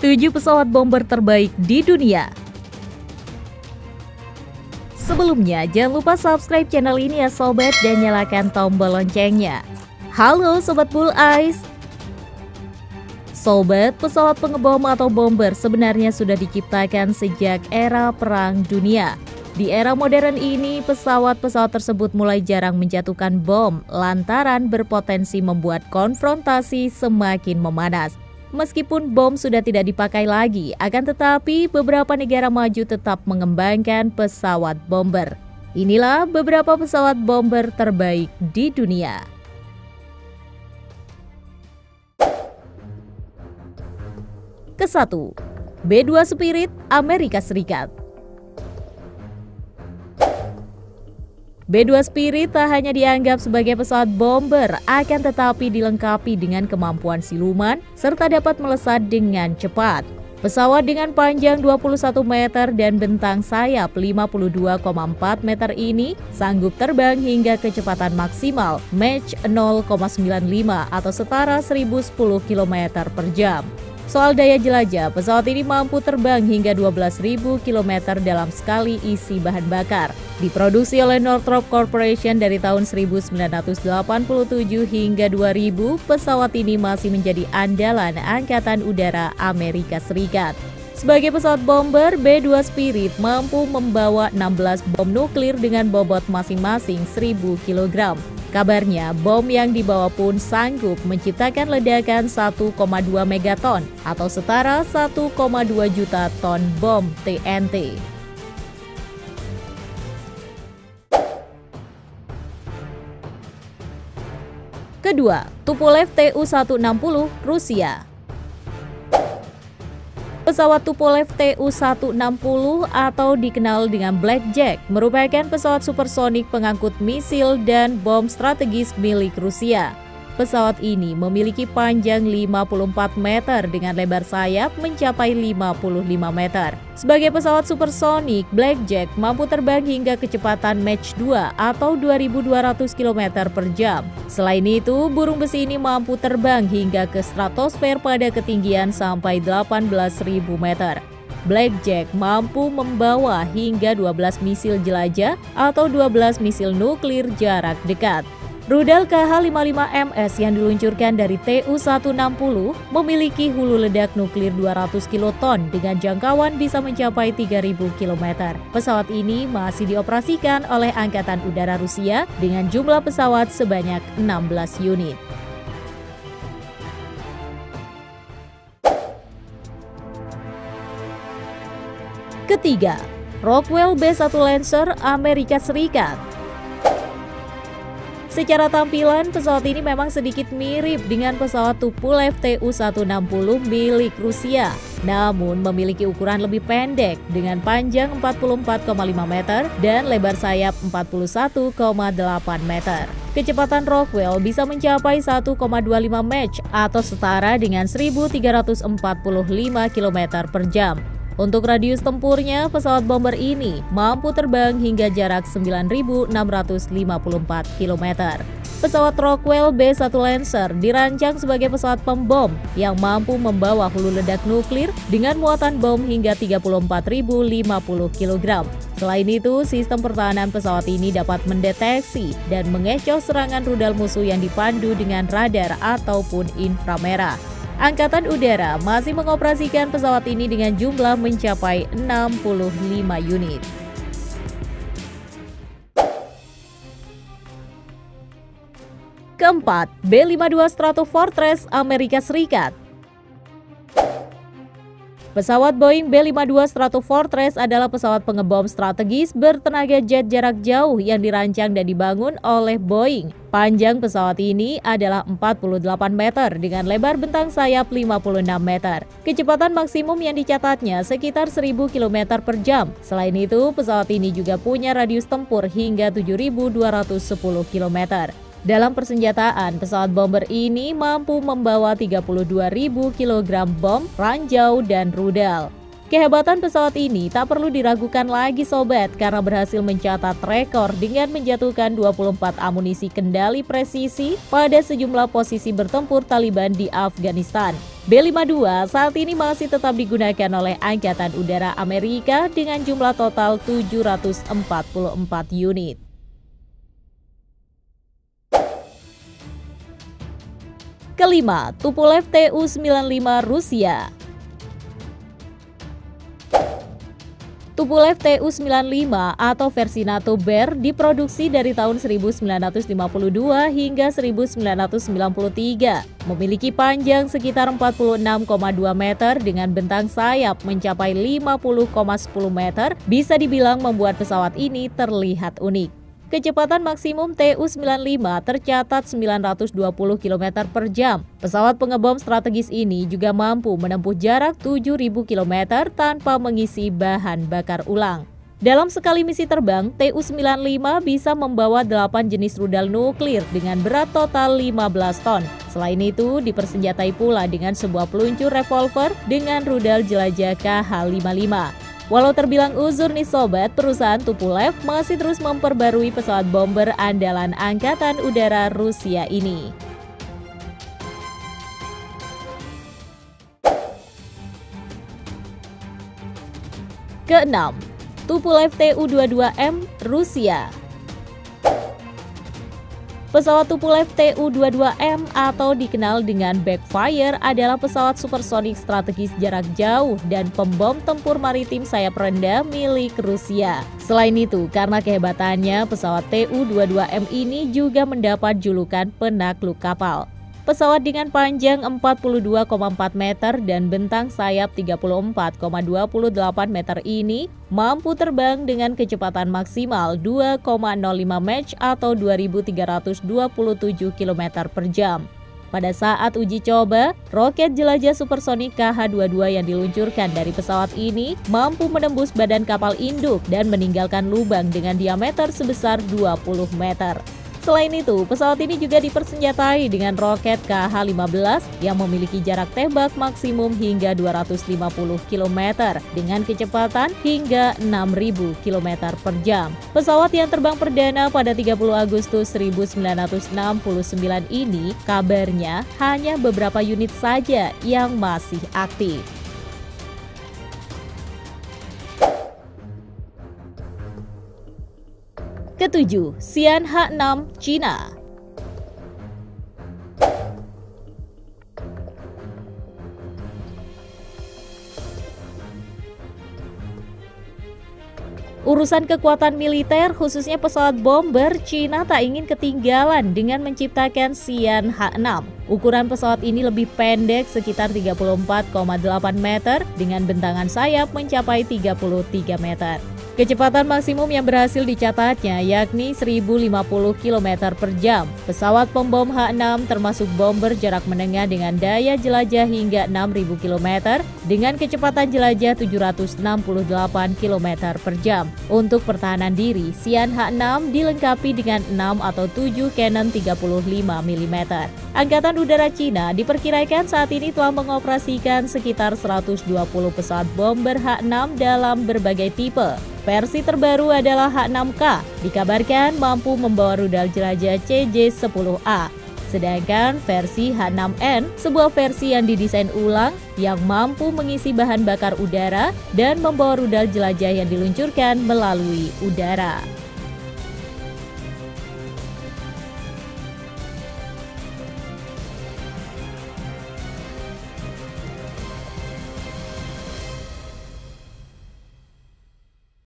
7 pesawat bomber terbaik di dunia. Sebelumnya, jangan lupa subscribe channel ini ya sobat dan nyalakan tombol loncengnya. Halo Sobat Bull Eyes. Sobat, pesawat pengebom atau bomber sebenarnya sudah diciptakan sejak era Perang Dunia. Di era modern ini, pesawat-pesawat tersebut mulai jarang menjatuhkan bom lantaran berpotensi membuat konfrontasi semakin memanas. Meskipun bom sudah tidak dipakai lagi, akan tetapi beberapa negara maju tetap mengembangkan pesawat bomber. Inilah beberapa pesawat bomber terbaik di dunia. Ke-1, B-2 Spirit, Amerika Serikat. B-2 Spirit tak hanya dianggap sebagai pesawat bomber, akan tetapi dilengkapi dengan kemampuan siluman serta dapat melesat dengan cepat. Pesawat dengan panjang 21 meter dan bentang sayap 52,4 meter ini sanggup terbang hingga kecepatan maksimal Mach 0,95 atau setara 1010 km per jam. Soal daya jelajah, pesawat ini mampu terbang hingga 12.000 km dalam sekali isi bahan bakar. Diproduksi oleh Northrop Corporation dari tahun 1987 hingga 2000, pesawat ini masih menjadi andalan Angkatan Udara Amerika Serikat. Sebagai pesawat bomber, B-2 Spirit mampu membawa 16 bom nuklir dengan bobot masing-masing 1.000 kg. Kabarnya, bom yang dibawa pun sanggup menciptakan ledakan 1,2 megaton atau setara 1,2 juta ton bom TNT. Kedua, Tupolev Tu-160, Rusia. Pesawat Tupolev Tu-160 atau dikenal dengan Blackjack merupakan pesawat supersonik pengangkut misil dan bom strategis milik Rusia. Pesawat ini memiliki panjang 54 meter dengan lebar sayap mencapai 55 meter. Sebagai pesawat supersonik, Blackjack mampu terbang hingga kecepatan Mach 2 atau 2.200 km per jam. Selain itu, burung besi ini mampu terbang hingga ke stratosfer pada ketinggian sampai 18.000 meter. Blackjack mampu membawa hingga 12 misil jelajah atau 12 misil nuklir jarak dekat. Rudal KH-55MS yang diluncurkan dari Tu-160 memiliki hulu ledak nuklir 200 kiloton dengan jangkauan bisa mencapai 3.000 km. Pesawat ini masih dioperasikan oleh Angkatan Udara Rusia dengan jumlah pesawat sebanyak 16 unit. Ketiga, Rockwell B-1 Lancer, Amerika Serikat. Secara tampilan, pesawat ini memang sedikit mirip dengan pesawat Tupolev Tu-160 milik Rusia, namun memiliki ukuran lebih pendek dengan panjang 44,5 meter dan lebar sayap 41,8 meter. Kecepatan Rockwell bisa mencapai 1,25 Mach atau setara dengan 1.345 km per jam. Untuk radius tempurnya, pesawat bomber ini mampu terbang hingga jarak 9.654 km. Pesawat Rockwell B-1 Lancer dirancang sebagai pesawat pembom yang mampu membawa hulu ledak nuklir dengan muatan bom hingga 34.050 kg. Selain itu, sistem pertahanan pesawat ini dapat mendeteksi dan mengecoh serangan rudal musuh yang dipandu dengan radar ataupun inframerah. Angkatan Udara masih mengoperasikan pesawat ini dengan jumlah mencapai 65 unit. Keempat, B-52 Stratofortress, Amerika Serikat. Pesawat Boeing B-52 Stratofortress adalah pesawat pengebom strategis bertenaga jet jarak jauh yang dirancang dan dibangun oleh Boeing. Panjang pesawat ini adalah 48 meter dengan lebar bentang sayap 56 meter. Kecepatan maksimum yang dicatatnya sekitar 1.000 km per jam. Selain itu, pesawat ini juga punya radius tempur hingga 7.210 km. Dalam persenjataan, pesawat bomber ini mampu membawa 32.000 kg bom, ranjau, dan rudal. Kehebatan pesawat ini tak perlu diragukan lagi sobat karena berhasil mencatat rekor dengan menjatuhkan 24 amunisi kendali presisi pada sejumlah posisi bertempur Taliban di Afghanistan. B-52 saat ini masih tetap digunakan oleh Angkatan Udara Amerika dengan jumlah total 744 unit. Kelima, Tupolev Tu-95 Rusia. Tupolev Tu-95 atau versi NATO Bear diproduksi dari tahun 1952 hingga 1993. Memiliki panjang sekitar 46,2 meter dengan bentang sayap mencapai 50,10 meter, bisa dibilang membuat pesawat ini terlihat unik. Kecepatan maksimum Tu-95 tercatat 920 km per jam. Pesawat pengebom strategis ini juga mampu menempuh jarak 7.000 km tanpa mengisi bahan bakar ulang. Dalam sekali misi terbang, Tu-95 bisa membawa 8 jenis rudal nuklir dengan berat total 15 ton. Selain itu, dipersenjatai pula dengan sebuah peluncur revolver dengan rudal jelajah KH-55. Walau terbilang uzur nih sobat, perusahaan Tupolev masih terus memperbarui pesawat bomber andalan Angkatan Udara Rusia ini. Keenam, Tupolev Tu-22M Rusia. Pesawat Tupolev Tu-22M atau dikenal dengan Backfire adalah pesawat supersonik strategis jarak jauh dan pembom tempur maritim sayap rendah milik Rusia. Selain itu, karena kehebatannya, pesawat Tu-22M ini juga mendapat julukan penakluk kapal. Pesawat dengan panjang 42,4 meter dan bentang sayap 34,28 meter ini mampu terbang dengan kecepatan maksimal 2,05 Mach atau 2.327 km per jam. Pada saat uji coba, roket jelajah supersonik KH-22 yang diluncurkan dari pesawat ini mampu menembus badan kapal induk dan meninggalkan lubang dengan diameter sebesar 20 meter. Selain itu, pesawat ini juga dipersenjatai dengan roket KH-15 yang memiliki jarak tembak maksimum hingga 250 km dengan kecepatan hingga 6.000 km per jam. Pesawat yang terbang perdana pada 30 Agustus 1969 ini kabarnya hanya beberapa unit saja yang masih aktif. Ketujuh, Xi'an H6 Cina. Urusan kekuatan militer, khususnya pesawat bomber, Cina tak ingin ketinggalan dengan menciptakan Xi'an H6. Ukuran pesawat ini lebih pendek sekitar 34,8 meter dengan bentangan sayap mencapai 33 meter. Kecepatan maksimum yang berhasil dicatatnya yakni 1050 km per jam. Pesawat pembom H6 termasuk bomber jarak menengah dengan daya jelajah hingga 6000 km dengan kecepatan jelajah 768 km per jam. Untuk pertahanan diri, Xi'an H6 dilengkapi dengan 6 atau 7 cannon 35 mm. Angkatan Udara Cina diperkirakan saat ini telah mengoperasikan sekitar 120 pesawat bomber H6 dalam berbagai tipe. Versi terbaru adalah H6K, dikabarkan mampu membawa rudal jelajah CJ-10A. Sedangkan versi H6N, sebuah versi yang didesain ulang yang mampu mengisi bahan bakar udara dan membawa rudal jelajah yang diluncurkan melalui udara.